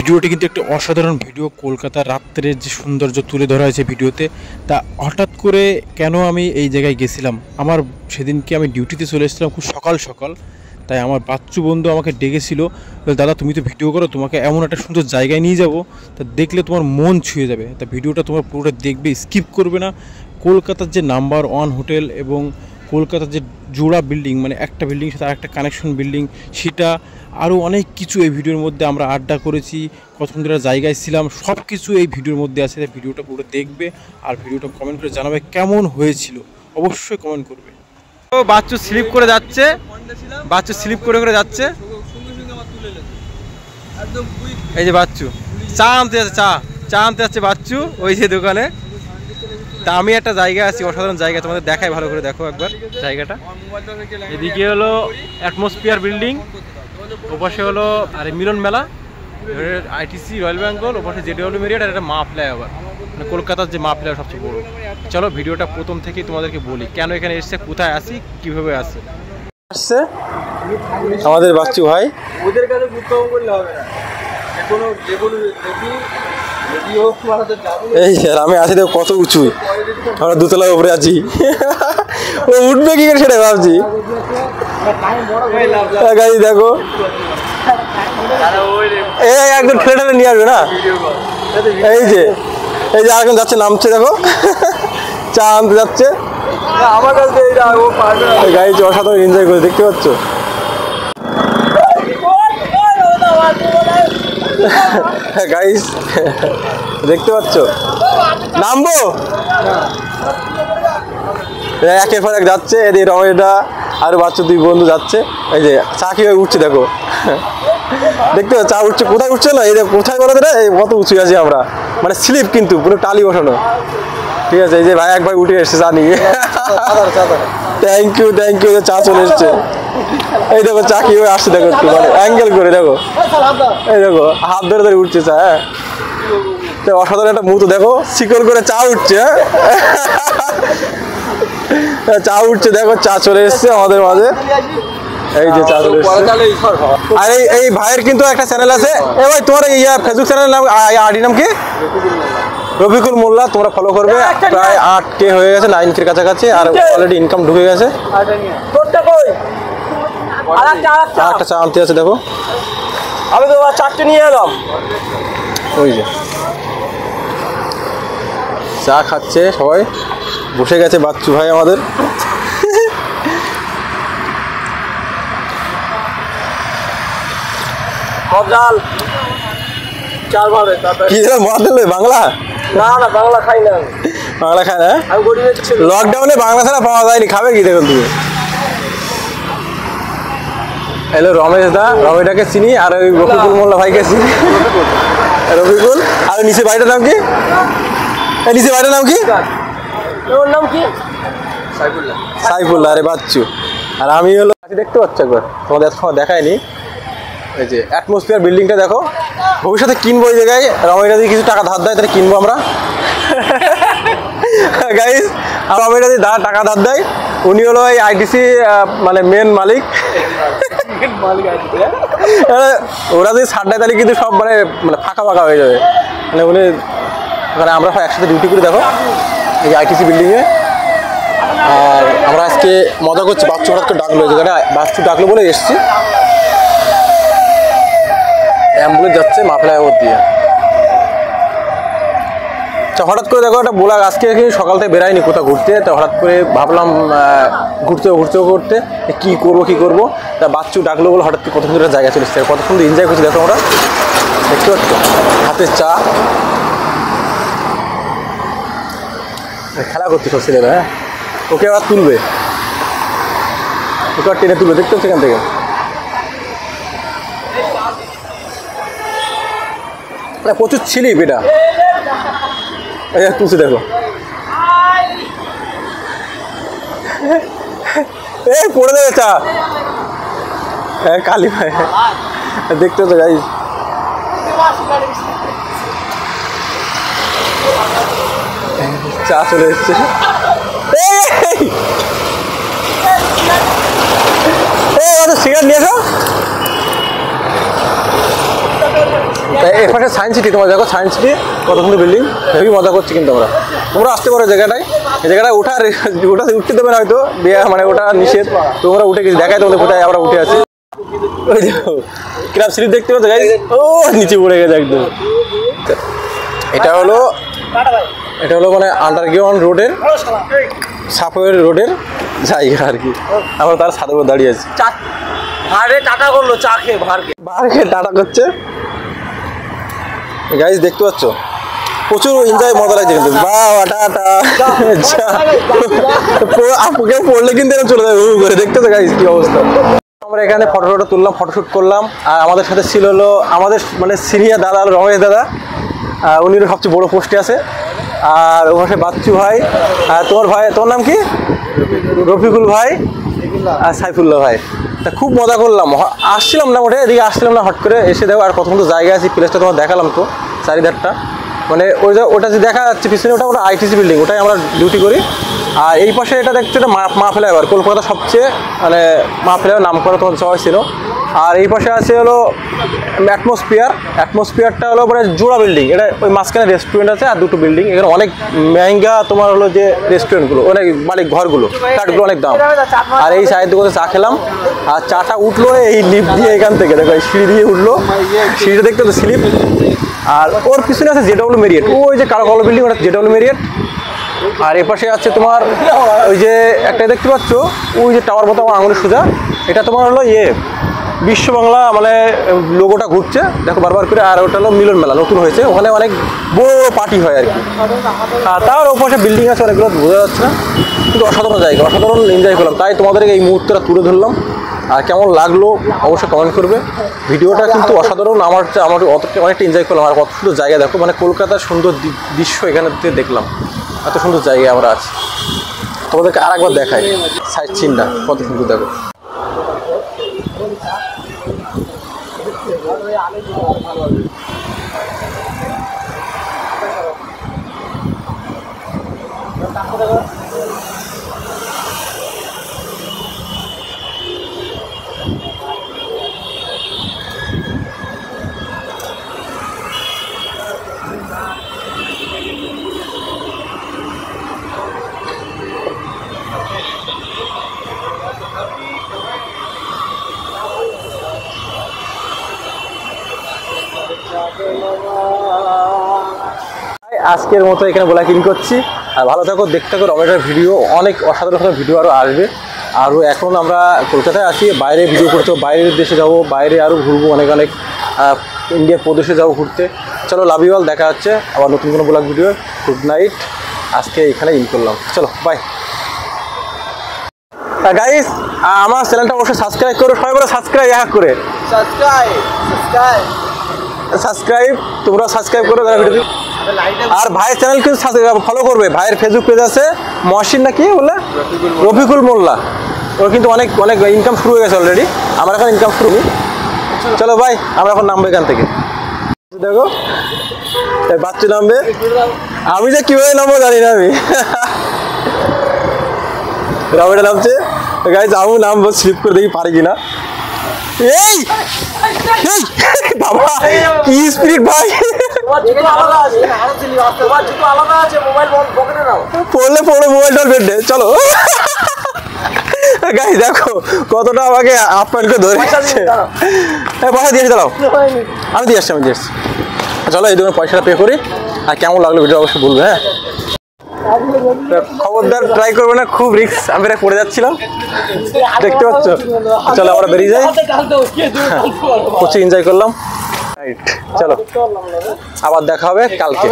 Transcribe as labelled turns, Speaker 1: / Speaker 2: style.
Speaker 1: ভিডিওটি কিন্তু একটা অসাধারণ ভিডিও, কলকাতার রাত্রের যে সৌন্দর্য তুলে ধরা হয়েছে ভিডিওতে। তা হঠাৎ করে কেন আমি এই জায়গায় গেছিলাম, আমার সেদিনকে আমি ডিউটিতে চলে এসেছিলাম খুব সকাল সকাল। তাই আমার বাচ্চু বন্ধু আমাকে ডেকেছিল, দাদা তুমি তো ভিডিও করো, তোমাকে এমন একটা সুন্দর জায়গায় নিয়ে যাব, তা দেখলে তোমার মন ছুঁয়ে যাবে। তা ভিডিওটা তোমার পুরোটা দেখবে, স্কিপ করবে না। কলকাতার যে নাম্বার 1 হোটেল এবং কলকাতার যে জোড়া বিল্ডিং, মানে একটা বিল্ডিং সাথে আরেকটা কানেকশন বিল্ডিং, সেটা আরও অনেক কিছু এই ভিডিওর মধ্যে আমরা আড্ডা করেছি, কত সুন্দর জায়গায় ছিলাম, সব কিছু এই ভিডিওর মধ্যে আছে। ভিডিওটা পুরো দেখবে আর ভিডিওটা কমেন্ট করে জানাবে কেমন হয়েছিল, অবশ্যই কমেন্ট করবে।
Speaker 2: তো বাচ্চু স্লিপ করে যাচ্ছে, বাচ্চু স্লিপ করে করে যাচ্ছে। এই যে বাচ্চু চা আনতে যাচ্ছে, চা আনতে যাচ্ছে বাচ্চু ওই যে দোকানে। তা আমি একটা জায়গা আছি, অসাধারণ জায়গা, তোমাদের দেখাই, ভালো করে দেখো একবার জায়গাটা। এদিকে হলো অ্যাটমসফিয়ার বিল্ডিং, ওপাশে হলো আরে মিলন মেলা, আইটিসি রয়্যাল বেঙ্গল, ওপাশে জেডব্লিউ মেরিয়ট, আর একটা মা ফ্লাইওভার, মানে কলকাতার যে মা ফ্লাইওভার সবচেয়ে বড়। চলো ভিডিওটা প্রথম থেকেই তোমাদেরকে বলি কেন এখানে এসছে, কোথায় আসি, কিভাবে আসছে। আসছে আমাদের বাচ্চু ভাই, ওদের কাছে করলে হবে না, এই স্যার আমি আছি দেখো কত উঁচু, আমরা দুতলার উপরে আছি, ও উঠবে কি করে সেটা ভাবছি। গাড়ি দেখো, এই একদম ঠেলে ঠেলে নিয়ে আসবে না। এই যে আরেকজন যাচ্ছে, নামছে দেখো, চা আনতে যাচ্ছে। আমার কাছে গাড়ি অসাধারণ এনজয় করে, দেখতে পাচ্ছ। গাইস দেখতে পাচ্ছ, নামবো একের পর এক যাচ্ছে। এদিকে রমেশটা আর বাচ্চা দুই বন্ধু যাচ্ছে। এই যে চা কিভাবে উঠছে দেখো, দেখতে পাচ্ছ চা উঠছে, কোথায় উঠছে না, এই কোথায় বলো না, এই কত উঁচু আছি আমরা, মানে স্লিপ কিন্তু পুরো টালি বসানো। ঠিক আছে, এই যে ভাই এক ভাই উঠে এসছে চা নিয়ে, থ্যাংক ইউ চা চলে এসছে। এই দেখো চা কিভাবে আসছে দেখো, একটু মানে অ্যাঙ্গেল করে দেখো, এই দেখো হাত ধরে ধরে উঠছে চা। হ্যাঁ অসাধারণ একটা মুহূর্ত দেখো, শিকল করে চা উঠছে, চা উঠছে দেখো, চা চলে এসছে আমাদের মাঝে। এই যে চা চলে এসছে। আর এই ভাইয়ের কিন্তু একটা চ্যানেল আছে, এ ভাই তোমার ফেসবুক চ্যানেল নাম, আইডি নাম কি? রফিকুল মোল্লা, তোমরা ফলো করবে। প্রায় 8K হয়ে গেছে, 9K কাছাকাছি, আর অলরেডি ইনকাম ঢুকে গেছে। একটা চা আনতে আছে দেখো, আমি তো চারটে নিয়ে এলাম। ওই যে চা খাচ্ছে সবাই, বসে গেছে বাচ্চু ভাই আমাদের। বাংলা না, বাংলা খাই না, বাংলা খাই না। লকডাউনে বাংলা ছাড়া পাওয়া যায়নি, খাবে কি দেখুন তুমি। হ্যালো রমেশ দা, রমেশটাকে চিনি, আর ওই রফিকুল মোল্লা ভাইকে চিনি। রফিকুল, আর নিচে ভাইটার নাম কি? নিচে ভাইটার নাম কি? ওর নাম কি? সাইফুল্লাহ। আরে বাচ্চু। আর আমি হলো দেখতে পাচ্ছ একবার, তোমাদের এতক্ষণ দেখায়নি। এই যে অ্যাটমসফিয়ার বিল্ডিংটা দেখো, ভবিষ্যতে কিনবো এই জায়গায়। রমেশটা দিয়ে কিছু টাকা ধার দেয়, তাহলে কিনবো আমরা। গাইস, রমেশটা দিয়ে টাকা ধার দেয়, উনি হলো এই আইটিসি মানে মেন মালিক। ওরা যদি ছাড় দেয় তাহলে কিন্তু সব মানে ফাঁকা ফাঁকা হয়ে যাবে, মানে উনি মানে আমরা একসাথে ডিউটি করে দেখো এই আইটিসি বিল্ডিংয়ে। আর আমরা আজকে মজা করছি, বাচ্চু হঠাৎ করে ডাকলো, এই জায়গাটা বাচ্চু ডাকলো বলে এসছি। অ্যাম্বুলেন্স যাচ্ছে মা ফ্লাইওভার দিয়ে। হঠাৎ করে দেখো একটা বলা, আজকে সকাল থেকে বেরাইনি কোথাও ঘুরতে, তো হঠাৎ করে ভাবলাম ঘুরতে করতে কি করবো, তা বাচ্চু ডাকলো বলে হঠাৎ করে কত সুন্দর জায়গা চলে এসছে, কত সুন্দর এনজয় করছি দেখো। আমরা দেখতে পাচ্ছ হাতের চা, খেলা করছে সব ছেলেরা। হ্যাঁ ওকে আবার তুলবে, ওকে টেনে তুলবে, দেখতে পাচ্ছ এখান থেকে। প্রচুর ছিলি বেটা, তুলছে দেখো, এই পড়ে দেবে চা। হ্যাঁ কালী ভাই, দেখতে তো গাইস। চা চলে এসছে, সিগারেট নিয়ে আসো। এপাশে সায়েন্স সিটি, তোমরা দেখো সায়েন্স সিটি কত সুন্দর বিল্ডিং, হেভি মজা করছি কিন্তু আমরা। তোমরা আসতে পারো জায়গাটায়, এই জায়গাটায় উঠতে দেবে না হয়তো, মানে ওটা নিষেধ, তোমরা উঠে গেছি, দেখায় তোমাদের কোথায় আমরা উঠে আছি। ওই দেখো কিরম সিঁড়ি দেখতে পাচ্ছ গাইস, ও নিচে পড়ে গেছে একদম। এটা হলো মানে আন্ডারগ্রাউন্ড রোডের, সাফওয়ে রোডের জায়গা আর কি। আমরা তার সাথে দাঁড়িয়ে আছি,
Speaker 3: টাটা করলো, চা খেয়ে
Speaker 2: ভাড়ে টাটা করছে গাইস, দেখতে পাচ্ছ প্রচুর এনজয়, মজা লাগছে কিন্তু। বাবা টাটা আপুকে পড়লে কিন্তু এরকম চলে যাবে করে, দেখতে তো গাইস কি অবস্থা। আমরা এখানে ফটো তুললাম, ফটোশ্যুট করলাম। আর আমাদের সাথে ছিল হলো আমাদের মানে সিনিয়র দাদা রমেশ দাদা, উনি সবচেয়ে বড় পোস্টে আছে। আর ওর পাশে বাচ্চু ভাই, আর তোমার নাম কি? রফিকুল ভাই আর সাইফুল্লাহ ভাই। তা খুব মজা করলাম, আসছিলাম না ওঠে, এদিকে আসছিলাম না, হট করে এসে দেখো আর কত সুন্দর জায়গা আছে। প্লেসটা তোমার দেখালাম তো চারিধারটা, মানে ওটা যে দেখা যাচ্ছে পিছনে ওটা আইটিসি বিল্ডিং, ওটাই আমরা ডিউটি করি। আর এই পাশে এটা দেখছো, এটা মা ফ্লাইওভার, কলকাতা সবচেয়ে মানে মা ফ্লাইওভার নাম করা তোমার সবাই ছিল। আর এই পাশে আছে হলো অ্যাটমসফিয়ারটা হলো মানে জোড়া বিল্ডিং, এটা ওই মাঝখানে রেস্টুরেন্ট আছে আর দুটো বিল্ডিং। এখানে অনেক মেহেঙ্গা তোমার হলো যে রেস্টুরেন্টগুলো, অনেক মানে ঘরগুলো, ফ্ল্যাটগুলো অনেক দাম। আর এই চায়ের দোকানে চা খেলাম, আর চাটা উঠলো এই লিফট দিয়ে, এখান থেকে দেখো এই সিঁড়ি দিয়ে উঠলো, সিঁড়িটা দেখতে তো স্লিপ। আর ওর পিছনে আছে জেডব্লিউ মেরিয়েট, ওই যে কালো বিল্ডিং ওটা জেডব্লিউ মেরিয়েট। আর এপাশে আছে তোমার ওই যে একটা দেখতে পাচ্ছ, ওই যে টাওয়ার মতো আমার আঙুলের সোজা, এটা তোমার হলো বিশ্ব বাংলা মানে লোগোটা ঘুরছে দেখো বারবার করে। আর ওটা হলো মিলন মেলা, নতুন হয়েছে, ওখানে অনেক বড় পার্টি হয় আর কি। আর তার ওপাশে বিল্ডিং আছে অনেকগুলো, বোঝা যাচ্ছে না, কিন্তু অসাধারণ জায়গা, অসাধারণ এনজয় করলাম। তাই তোমাদের এই মুহূর্তটা তুলে ধরলাম। আর কেমন লাগলো অবশ্যই কমেন্ট করবে। ভিডিওটা কিন্তু অসাধারণ, অনেকটা এনজয় করলাম। আর কত সুন্দর জায়গা দেখো, মানে কলকাতার সুন্দর দৃশ্য এখানে দেখলাম, এত সুন্দর জায়গায় আমরা আছি। তোমাদেরকে আর একবার দেখাই সাইড সিনটা কত সুন্দর দেখো। আজকের মতো এখানে ব্লগিং করছি। আর ভালো থাকো, দেখতে থাকো রমেশের ভিডিও, অনেক অসাধারণ ভিডিও আরও আসবে। আরও এখন আমরা কলকাতায় আছি, বাইরে ভিডিও করতে, বাইরের দেশে যাব, বাইরে আরও ঘুরবো, অনেক ইন্ডিয়ার প্রদেশে যাবো ঘুরতে। চলো, লাভ ইউ অল, দেখা হচ্ছে আবার নতুন কোনো ব্লগ ভিডিও। গুড নাইট, আজকে এখানে ইন করলাম, চলো বাই গাইস। আমার চ্যানেলটা অবশ্যই সাবস্ক্রাইব করো, সবাই বলে সাবস্ক্রাইব করে সাবস্ক্রাইব, তোমরা সাবস্ক্রাইব করো যারা ভিডিও। আর ভাইয়ের চ্যানেল কিন্তু ফলো করবে, ভাইয়ের ফেসবুক পেজ আছে মহসিন না কি বলে, রফিকুল মোল্লা, ওর কিন্তু অনেক ইনকাম শুরু হয়ে গেছে অলরেডি। আমার এখন ইনকাম শুরু। চলো ভাই, আমরা এখন নামবো এখান থেকে, দেখো বাচ্চা নামবে, আমি যে কিভাবে নামবো জানি না আমি। রমেটা নামছে গাইজ, আমি নামবো, স্লিপ করে দেখি পারি কিনা। এই বাবা কি স্পিড ভাই, পড়লে মোবাইলটা বেডে। চলো গাইজ দেখো কতটা আমাকে আপ্যায়ন করে ধরে পয়সা দিয়েছি, দাঁড়াও আমি দিয়ে আসছি। চলো এই ধরনের পয়সাটা পে করি। আর কেমন লাগলো ভিডিও অবশ্যই বলবে। হ্যাঁ, খবরদার ট্রাই করবে না, খুব রিস্ক, আমি পড়ে যাচ্ছিলাম দেখতে পাচ্ছ। চলো আমরা বেরিয়ে যাই, প্রচুর এনজয় করলাম। চলো আবার দেখা হবে কালকে।